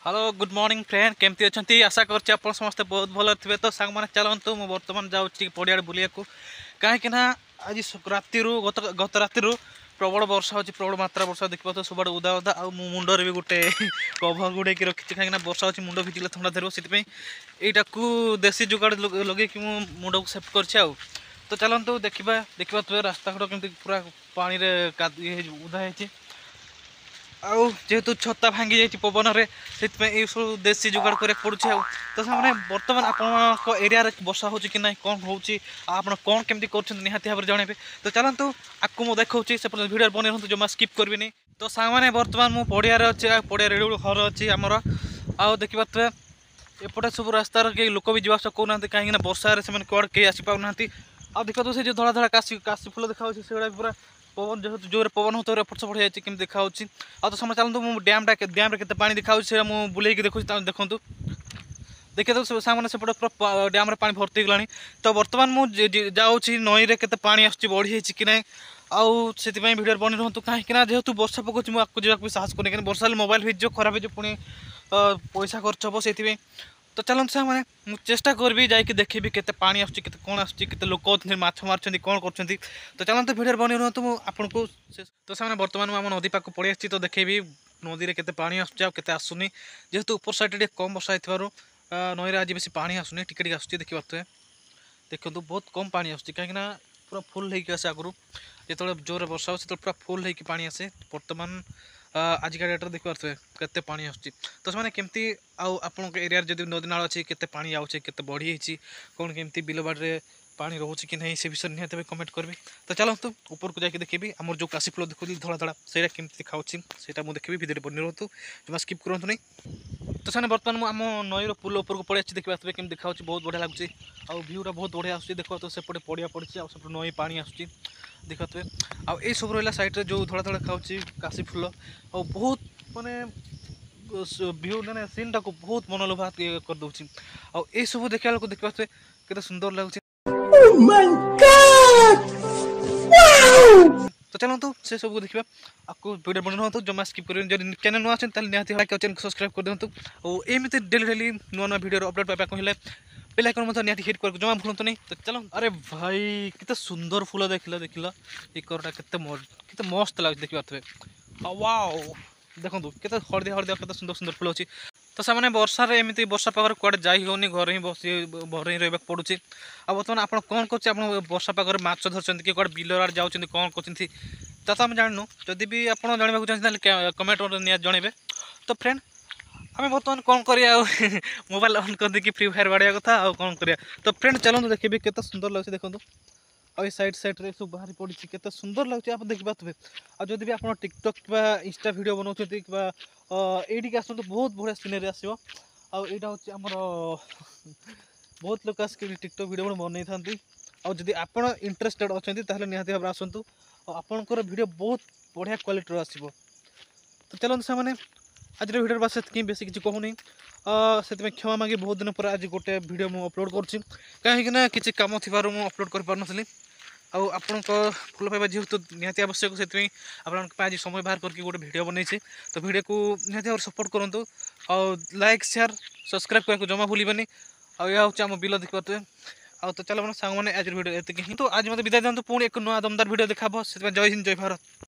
Hello good morning friend केमती अच्छी आशा करते आप समस्ते बहुत भल थे। तो सांग मैंने चलतु मुझे बर्तमान जाऊँगी पड़िया बुलिया कहीं आज राति गत गत राति प्रबल वर्षा होची प्रबल मात्रा वर्षा देखा तो सब उदा उदा आ मुंडर भी गोटे कभर गुड़े रखी कहीं वर्षा होची मुंड भिजिले थंडा धरव से यू देसी जुगाड़ लगे मुंड को सेफ्ट कर। तो चलतु देखा देखा तो रास्ता घाट केमती पूरा पानी उदा है आउ जेहेतु छत्ता भांगी जाइए पवन से सब देसी जुगाड़ करा पड़ुଛି तो से बर्तमान आप एरिया वर्षा हो कि ना कौन हो आप कौन केमती कर निहाती भाव में जनइबे। तो चलतु आपको मुझे देखा से भिडियो बन रहा जमा स्किप करनी। तो सामने बर्तमान मुझे पड़िया अच्छे पड़िया रेडी घर अच्छी आमर आउ देखिए एपटे सब रास्तार कई लोक भी जावास कहना कहीं वर्षा से कौन कई आसीपाना आ देखा तो से धड़ा धड़ा काशी काशी फूल देखा से पूरा पवन जेहतु जोर पवन होता है एपट सेपट जाए कि देखा आ तो समय चलते मुझे डैम के पानी देखा मुझे बुले देखुँ देखूँ देखिए तो सामने सेपट पूरा डैम पानी भर्ती गला। तो बर्तमान मुझे जाऊँगी नई में केते पानी आसूँ बढ़ी कि ना आउ से भिडियो बनी रुँ कहीं जेहतु वर्षा पकाऊँ मुझे जावाक भी साहस करें मोबाइल मोबाइल भिज खराब हो पुणी पैसा खर्च हम से। तो चलते से मैंने चेष्टा करी जाकि देखी केते पानी आसूँ कौन आसते लोक माछ मार्च कौन कर। तो चलते भिडियो बनी रुँ आपन को। तो से बर्तमान आम नदी पाक पड़े आसी तो देखेबी नदी में केते पानी आसुचे आसुनी जेहेतु ऊपर साइड कम वर्षा हो नई आज बेसी पानी आसुनी टिके आसूँ देखिए पारे देखो बहुत कम पानी आसूँ कहीं पूरा फुल होके आसे आगु जो जोर वर्षा हो पूरा फुल होके पानी आसे बर्तमान आजिका डेट देखिए केते पानी आसूँ। तो से केमती आपण एरिया जब नदी नाल अच्छी केते पानी आउे केते बढ़ी कौन केमती बिल बाड़े पानी रोचे कि नहीं से विषय निहत कमेंट करी। तो चलतु ऊपर को जाकि देखी आम जो काशी फूल देखुली धड़ा धड़ा से केमती देखा से मुझे देखी भिडियो बनी रुँ जमा स्किप करूँ नहीं। तो से बर्तमान मुझे आम नईर पुल ऊपर को पड़े देखा केमती देखा बहुत बढ़िया लगुच आ भ्यूटा बहुत बढ़िया आसूँ देखो तो सेपटे पड़िया पड़ी सब नई पानी आसूँ देखा आ सब रहा साइड जो धड़ा धड़ा खाऊँ काशी फूल आ बहुत माने भ्यू मैंने सीन टाक बहुत मनोलोभा कर दूसरी आ सब देखा देखा केते सुंदर लगुच। तो चलते से सब देखा आपको वीडियो बनी रुँ जमा स्किप कर चैनल नुआ निहती चैनल सब्सक्राइब कर दिखाँ और एमती डेली डेली नुआ नुआ वीडियो अपडेट पाइबा कहले बेल आइकन निहती हिट कर जमा भूलु नहीं। तो चलो अरे भाई कितने सुंदर फूल देखल देखल ये करटा केते मस्त लगे देखिए वाओ देखो केते हलदिया हलदिया केते सुंदर सुंदर फूल अच्छी। तो से वर्षा एमती वर्षा पाग कड़े जाई होनी घर ही बस घर ही रहा पड़ुची आ बर्तमान आप कौन कर वर्षा पाग माछ धरते कि कड़े बिल आड़े जाऊँच कौन कर तो आम जानू जदि भी आप जानवा चाहते कमेंट नि जनइबे। तो फ्रेंड आम बर्तमान कौन करिया मोबाइल ऑन कर देखिए फ्री फायर बाड़िया कथा आ कौन करिया। तो फ्रेंड चलते देखिए केते सुंदर लगे देखो और साइड साइड रे सब बाहरी पड़ी केते सुंदर लगे आप देखी पाथे आ जदि भी आप टिकटक इंस्टा वीडियो बनाते ये आसतु बहुत बढ़िया सीनरी आसो आईटा हूँ आमर बहुत लोग आसिक टिकटक वीडियो बनई था आदि आप इंटरेस्टेड अच्छा निहती भाव आसतु आपणकर वीडियो बहुत बढ़िया क्वालिटी आसो। तो चलते से मैंने आज वीडियो बास बेसी किसी कहूनी से क्षमा मांगी बहुत दिन पर आज गोटे वीडियो मुझे अपलोड करें किसी कम थी मुझे अपलोड कर पार नी आपण फूल पाइबा जेहेतु निहती आवश्यक से आज समय बाहर करके गोटे वीडियो बनई। तो वीडियो को निहती भाव सपोर्ट करूँ और लाइक शेयर सब्सक्राइब करने जमा भूलि आया हूँ आम बिल देखिए तो चलो सांग मैंने आज वीडियो ये तो आज मत विदाय दिखाँ पुणी एक नुआ दमदार वीडियो देखा जय हिंद जय भारत।